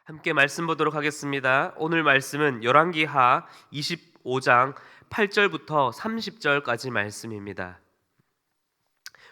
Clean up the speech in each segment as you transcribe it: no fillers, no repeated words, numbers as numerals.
함께 말씀 보도록 하겠습니다. 오늘 말씀은 열왕기하 25장 8절부터 30절까지 말씀입니다.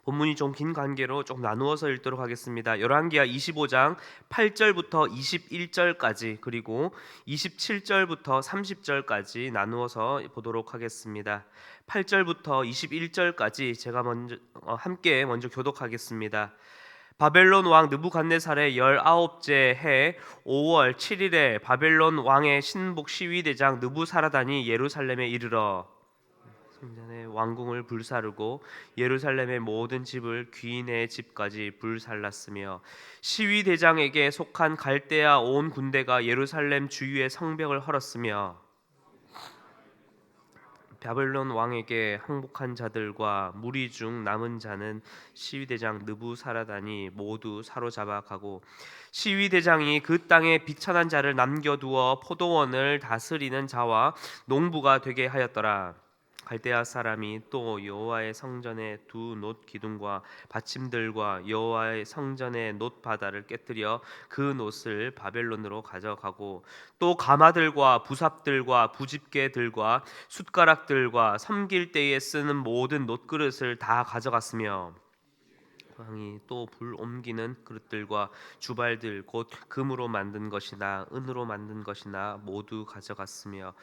본문이 좀 긴 관계로 좀 나누어서 읽도록 하겠습니다. 열왕기하 25장 8절부터 21절까지 그리고 27절부터 30절까지 나누어서 보도록 하겠습니다. 8절부터 21절까지 제가 함께 먼저 교독하겠습니다. 바벨론 왕 느부갓네살의 19째 해 5월 7일에 바벨론 왕의 신복 시위대장 느부사라단이 예루살렘에 이르러 성전의 왕궁을 불사르고 예루살렘의 모든 집을 귀인의 집까지 불살랐으며 시위대장에게 속한 갈대아 온 군대가 예루살렘 주위의 성벽을 헐었으며 바벨론 왕에게 항복한 자들과 무리 중 남은 자는 시위대장 느부사라단이 모두 사로잡아 가고 시위대장이 그 땅에 비천한 자를 남겨두어 포도원을 다스리는 자와 농부가 되게 하였더라. 갈대아 사람이 또 여호와의 성전의 두 놋 기둥과 받침들과 여호와의 성전의 놋 바다를 깨뜨려 그 놋을 바벨론으로 가져가고 또 가마들과 부삽들과 부집게들과 숟가락들과 섬길 때에 쓰는 모든 놋그릇을 다 가져갔으며 왕이 또 불 옮기는 그릇들과 주발들 곧 금으로 만든 것이나 은으로 만든 것이나 모두 가져갔으며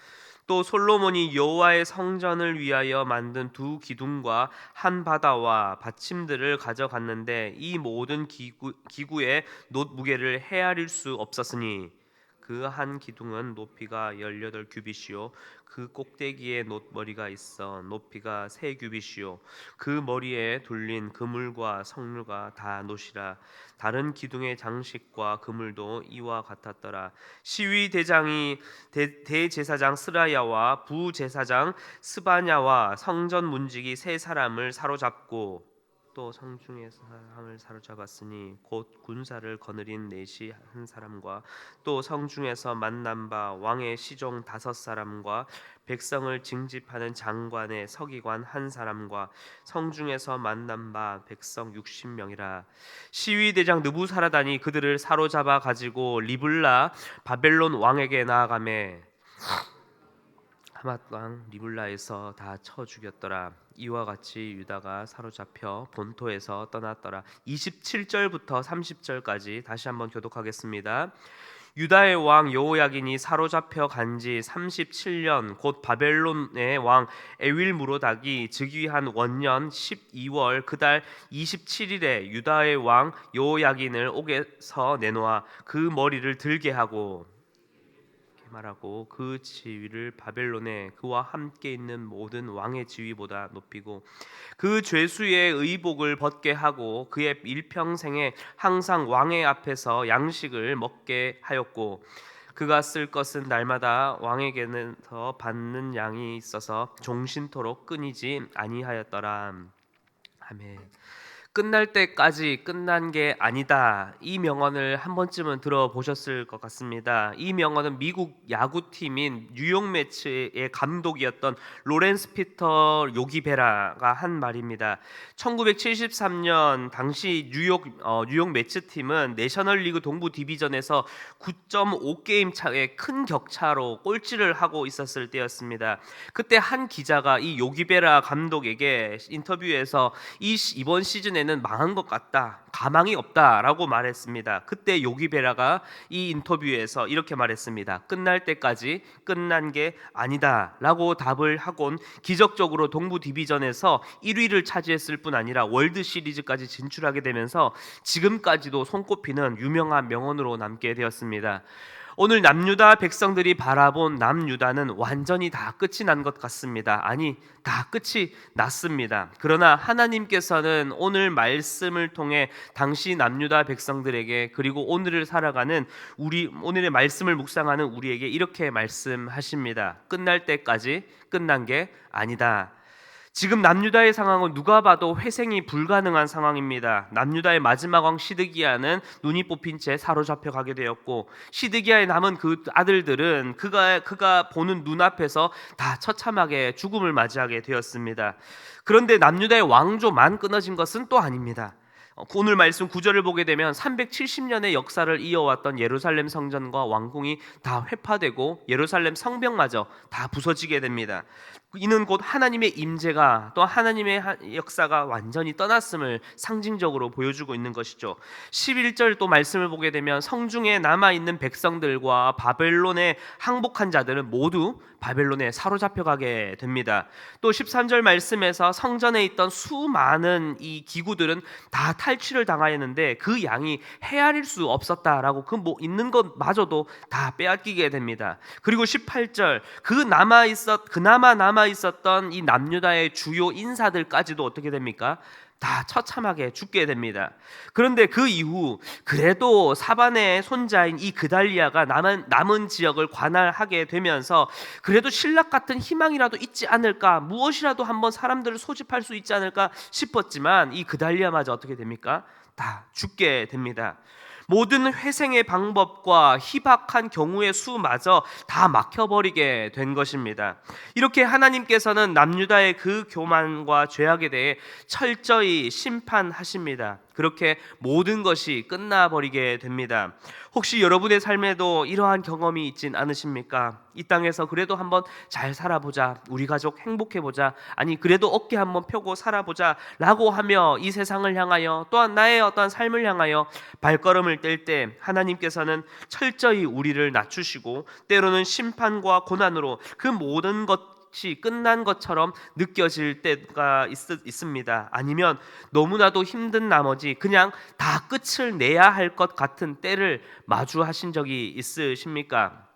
또 솔로몬이 여호와의 성전을 위하여 만든 두 기둥과 한 바다와 받침들을 가져갔는데 이 모든 기구의 놋 무게를 헤아릴 수 없었으니 그 한 기둥은 높이가 18규빗이요 그 꼭대기에 놋머리가 있어 높이가 3규빗이요 그 머리에 둘린 그물과 성류가 다 놋이라. 다른 기둥의 장식과 그물도 이와 같았더라. 시위대장이 대제사장 스라야와 부제사장 스바냐와 성전 문지기 세 사람을 사로잡고 또 성중의 사람을 사로잡았으니 곧 군사를 거느린 내시 한 사람과 또 성중에서 만난 바 왕의 시종 5사람과 백성을 징집하는 장관의 서기관 한 사람과 성중에서 만난 바 백성 60명이라. 시위대장 느부사라단이 그들을 사로잡아 가지고 리블라 바벨론 왕에게 나아가매 하맛 왕 리블라에서 다 쳐 죽였더라. 이와 같이 유다가 사로잡혀 본토에서 떠났더라. 27절부터 30절까지 다시 한번 교독하겠습니다. 유다의 왕 여호야긴이 사로잡혀 간지 37년 곧 바벨론의 왕 에윌무로닥이 즉위한 원년 12월 그달 27일에 유다의 왕 여호야긴을 옥에서 내놓아 그 머리를 들게 하고 말하고 그 지위를 바벨론에 그와 함께 있는 모든 왕의 지위보다 높이고 그 죄수의 의복을 벗게 하고 그의 일평생에 항상 왕의 앞에서 양식을 먹게 하였고 그가 쓸 것은 날마다 왕에게서 받는 양이 있어서 종신토록 끊이지 아니하였더라. 아멘. 끝날 때까지 끝난 게 아니다. 이 명언을 한 번쯤은 들어보셨을 것 같습니다. 이 명언은 미국 야구팀인 뉴욕 매츠의 감독이었던 로렌스 피터 요기베라가 한 말입니다. 1973년 당시 뉴욕 매츠 팀은 내셔널리그 동부 디비전에서 9.5게임 차의 큰 격차로 꼴찌를 하고 있었을 때였습니다. 그때 한 기자가 이 요기베라 감독에게 인터뷰에서 이번 시즌에는 망한 것 같다, 가망이 없다라고 말했습니다. 그때 요기베라가 이 인터뷰에서 이렇게 말했습니다. 끝날 때까지 끝난 게 아니다라고 답을 하곤 기적적으로 동부 디비전에서 1위를 차지했을 뿐 아니라 월드 시리즈까지 진출하게 되면서 지금까지도 손꼽히는 유명한 명언으로 남게 되었습니다. 오늘 남유다 백성들이 바라본 남유다는 완전히 다 끝이 난 것 같습니다. 아니, 다 끝이 났습니다. 그러나 하나님께서는 오늘 말씀을 통해 당시 남유다 백성들에게 그리고 오늘을 살아가는 오늘의 말씀을 묵상하는 우리에게 이렇게 말씀하십니다. 끝날 때까지 끝난 게 아니다. 지금 남유다의 상황은 누가 봐도 회생이 불가능한 상황입니다. 남유다의 마지막 왕 시드기야는 눈이 뽑힌 채 사로잡혀 가게 되었고 시드기야의 남은 그 아들들은 그가 보는 눈앞에서 다 처참하게 죽음을 맞이하게 되었습니다. 그런데 남유다의 왕조만 끊어진 것은 또 아닙니다. 오늘 말씀 9절을 보게 되면 370년의 역사를 이어왔던 예루살렘 성전과 왕궁이 다 회파되고 예루살렘 성벽마저 다 부서지게 됩니다. 이는 곧 하나님의 임재가 또 하나님의 역사가 완전히 떠났음을 상징적으로 보여주고 있는 것이죠. 11절 또 말씀을 보게 되면 성중에 남아있는 백성들과 바벨론에 항복한 자들은 모두 바벨론에 사로잡혀가게 됩니다. 또 13절 말씀에서 성전에 있던 수많은 이 기구들은 다 탈취를 당하였는데 그 양이 헤아릴 수 없었다라고 있는 것마저도 다 빼앗기게 됩니다. 그리고 18절 그나마 남아 있었던 이 남유다의 주요 인사들까지도 어떻게 됩니까? 다 처참하게 죽게 됩니다. 그런데 그 이후 그래도 사반의 손자인 이 그달리아가 남은 지역을 관할하게 되면서 그래도 신락 같은 희망이라도 있지 않을까, 무엇이라도 한번 사람들을 소집할 수 있지 않을까 싶었지만 이 그달리아마저 어떻게 됩니까? 다 죽게 됩니다. 모든 회생의 방법과 희박한 경우의 수마저 다 막혀버리게 된 것입니다. 이렇게 하나님께서는 남유다의 그 교만과 죄악에 대해 철저히 심판하십니다. 그렇게 모든 것이 끝나버리게 됩니다. 혹시 여러분의 삶에도 이러한 경험이 있진 않으십니까? 이 땅에서 그래도 한번 잘 살아보자, 우리 가족 행복해보자, 아니 그래도 어깨 한번 펴고 살아보자 라고 하며 이 세상을 향하여 또한 나의 어떤 삶을 향하여 발걸음을 뗄 때 하나님께서는 철저히 우리를 낮추시고 때로는 심판과 고난으로 그 모든 것이 끝난 것처럼 느껴질 때가 있습니다. 아니면 너무나도 힘든 나머지 그냥 다 끝을 내야 할 것 같은 때를 마주하신 적이 있으십니까?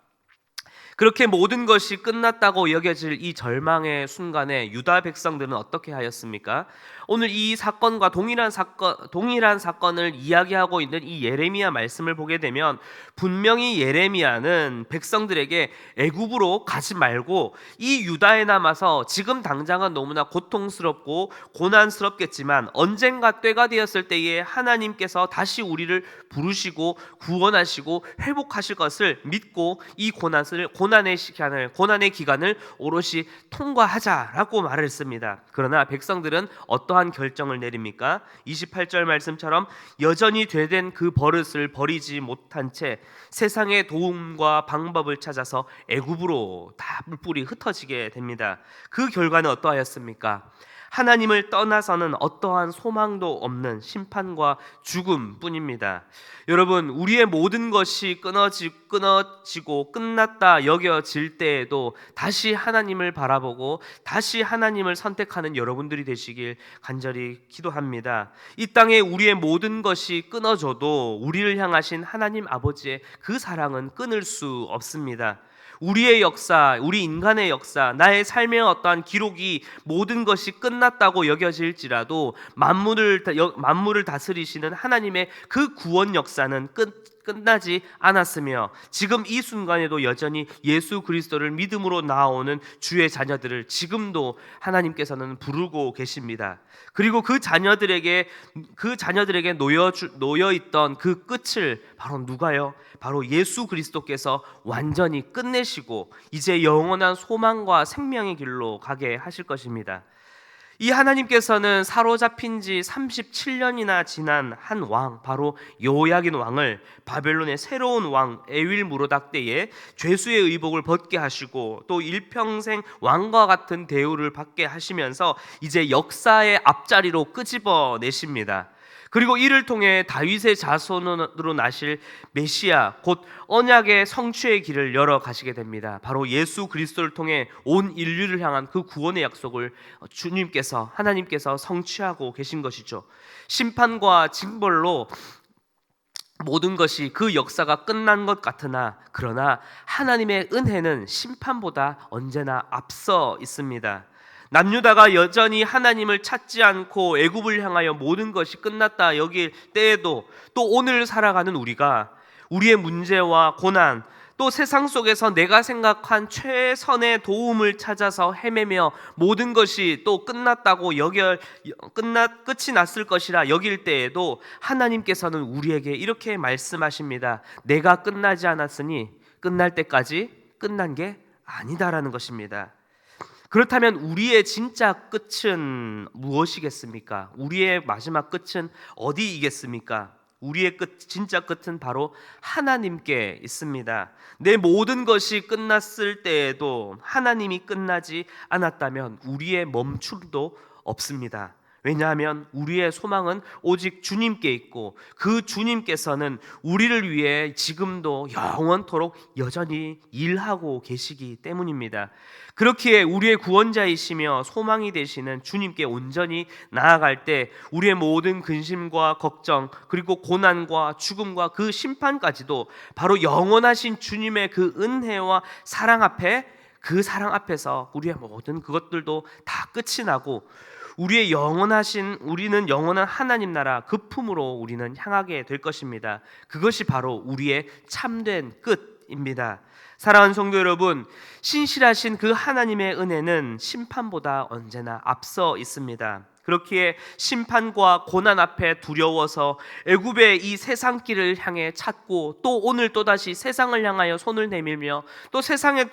그렇게 모든 것이 끝났다고 여겨질 이 절망의 순간에 유다 백성들은 어떻게 하였습니까? 오늘 이 사건과 동일한 사건을 이야기하고 있는 이 예레미야 말씀을 보게 되면 분명히 예레미야는 백성들에게 애굽으로 가지 말고 이 유다에 남아서 지금 당장은 너무나 고통스럽고 고난스럽겠지만 언젠가 때가 되었을 때에 하나님께서 다시 우리를 부르시고 구원하시고 회복하실 것을 믿고 이 고난의 기간을 오롯이 통과하자라고 말을 했습니다. 그러나 백성들은 어떠한 결정을 내립니까? 28절 말씀처럼 여전히 되된 그 버릇을 버리지 못한 채 세상의 도움과 방법을 찾아서 애굽으로 다 뿔뿔이 흩어지게 됩니다. 그 결과는 어떠하였습니까? 하나님을 떠나서는 어떠한 소망도 없는 심판과 죽음뿐입니다. 여러분, 우리의 모든 것이 끊어지고 끝났다 여겨질 때에도 다시 하나님을 바라보고 다시 하나님을 선택하는 여러분들이 되시길 간절히 기도합니다. 이 땅에 우리의 모든 것이 끊어져도 우리를 향하신 하나님 아버지의 그 사랑은 끊을 수 없습니다. 우리의 역사, 우리 인간의 역사, 나의 삶의 어떠한 기록이 모든 것이 끝났다고 여겨질지라도 만물을 다스리시는 하나님의 그 구원 역사는 끝나지 않았으며 지금 이 순간에도 여전히 예수 그리스도를 믿음으로 나오는 주의 자녀들을 지금도 하나님께서는 부르고 계십니다. 그리고 그 자녀들에게 놓여 있던 그 끝을 바로 누가요? 바로 예수 그리스도께서 완전히 끝내시고 이제 영원한 소망과 생명의 길로 가게 하실 것입니다. 이 하나님께서는 사로잡힌 지 37년이나 지난 한 왕, 바로 여호야긴 왕을 바벨론의 새로운 왕 에윌무로닥 때에 죄수의 의복을 벗게 하시고 또 일평생 왕과 같은 대우를 받게 하시면서 이제 역사의 앞자리로 끄집어 내십니다. 그리고 이를 통해 다윗의 자손으로 나실 메시아, 곧 언약의 성취의 길을 열어 가시게 됩니다. 바로 예수 그리스도를 통해 온 인류를 향한 그 구원의 약속을 하나님께서 성취하고 계신 것이죠. 심판과 징벌로 모든 것이 그 역사가 끝난 것 같으나 그러나 하나님의 은혜는 심판보다 언제나 앞서 있습니다. 남유다가 여전히 하나님을 찾지 않고 애굽을 향하여 모든 것이 끝났다 여길 때에도 또 오늘 살아가는 우리가 우리의 문제와 고난 또 세상 속에서 내가 생각한 최선의 도움을 찾아서 헤매며 모든 것이 또 끝났다고 끝이 났을 것이라 여길 때에도 하나님께서는 우리에게 이렇게 말씀하십니다. 내가 끝나지 않았으니 끝날 때까지 끝난 게 아니다라는 것입니다. 그렇다면 우리의 진짜 끝은 무엇이겠습니까? 우리의 마지막 끝은 어디이겠습니까? 우리의 진짜 끝은 바로 하나님께 있습니다. 내 모든 것이 끝났을 때에도 하나님이 끝나지 않았다면 우리의 멈춤도 없습니다. 왜냐하면 우리의 소망은 오직 주님께 있고 그 주님께서는 우리를 위해 지금도 영원토록 여전히 일하고 계시기 때문입니다. 그렇기에 우리의 구원자이시며 소망이 되시는 주님께 온전히 나아갈 때 우리의 모든 근심과 걱정 그리고 고난과 죽음과 그 심판까지도 바로 영원하신 주님의 그 은혜와 사랑 앞에, 그 사랑 앞에서 우리의 모든 그것들도 다 끝이 나고 우리는 영원한 하나님 나라 그 품으로 우리는 향하게 될 것입니다. 그것이 바로 우리의 참된 끝입니다. 사랑하는 성도 여러분, 신실하신 그 하나님의 은혜는 심판보다 언제나 앞서 있습니다. 그렇기에 심판과 고난 앞에 두려워서 애굽의 이 세상 길을 향해 찾고 또 오늘 또다시 세상을 향하여 손을 내밀며 또 세상의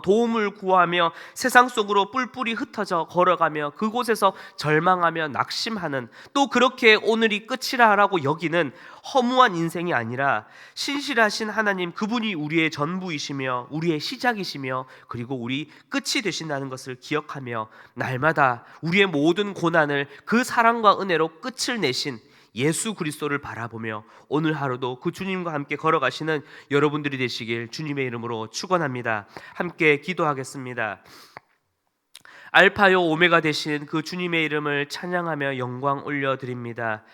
도움을 구하며 세상 속으로 뿔뿔이 흩어져 걸어가며 그곳에서 절망하며 낙심하는, 또 그렇게 오늘이 끝이라고 여기는 허무한 인생이 아니라 신실하신 하나님, 그분이 우리의 전부이시며 우리의 시작이시며 그리고 우리 끝이 되신다는 것을 기억하며 날마다 우리의 모든 고난을 그 사랑과 은혜로 끝을 내신 예수 그리스도를 바라보며 오늘 하루도 그 주님과 함께 걸어가시는 여러분들이 되시길 주님의 이름으로 축원합니다. 함께 기도하겠습니다. 알파요 오메가 되신 그 주님의 이름을 찬양하며 영광 올려드립니다.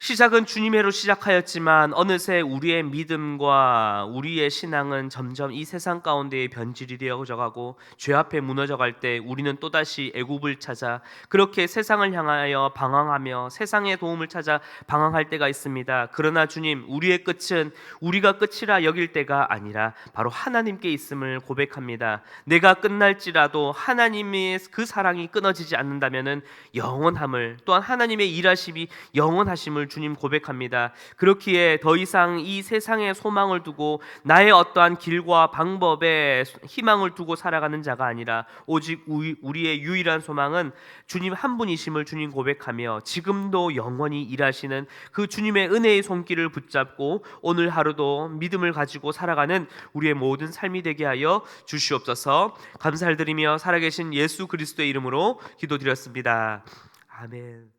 시작은 주님의로 시작하였지만 어느새 우리의 믿음과 우리의 신앙은 점점 이 세상 가운데에 변질이 되어져 가고 죄 앞에 무너져 갈 때 우리는 또다시 애굽을 찾아 그렇게 세상을 향하여 방황하며 세상의 도움을 찾아 방황할 때가 있습니다. 그러나 주님, 우리의 끝은 우리가 끝이라 여길 때가 아니라 바로 하나님께 있음을 고백합니다. 내가 끝날지라도 하나님의 그 사랑이 끊어지지 않는다면은 영원함을, 또한 하나님의 일하심이 영원하심을 주님 고백합니다. 그렇기에 더 이상 이 세상에 소망을 두고 나의 어떠한 길과 방법에 희망을 두고 살아가는 자가 아니라 오직 우리의 유일한 소망은 주님 한 분이심을 주님 고백하며 지금도 영원히 일하시는 그 주님의 은혜의 손길을 붙잡고 오늘 하루도 믿음을 가지고 살아가는 우리의 모든 삶이 되게 하여 주시옵소서. 감사를 드리며 살아계신 예수 그리스도의 이름으로 기도드렸습니다. 아멘.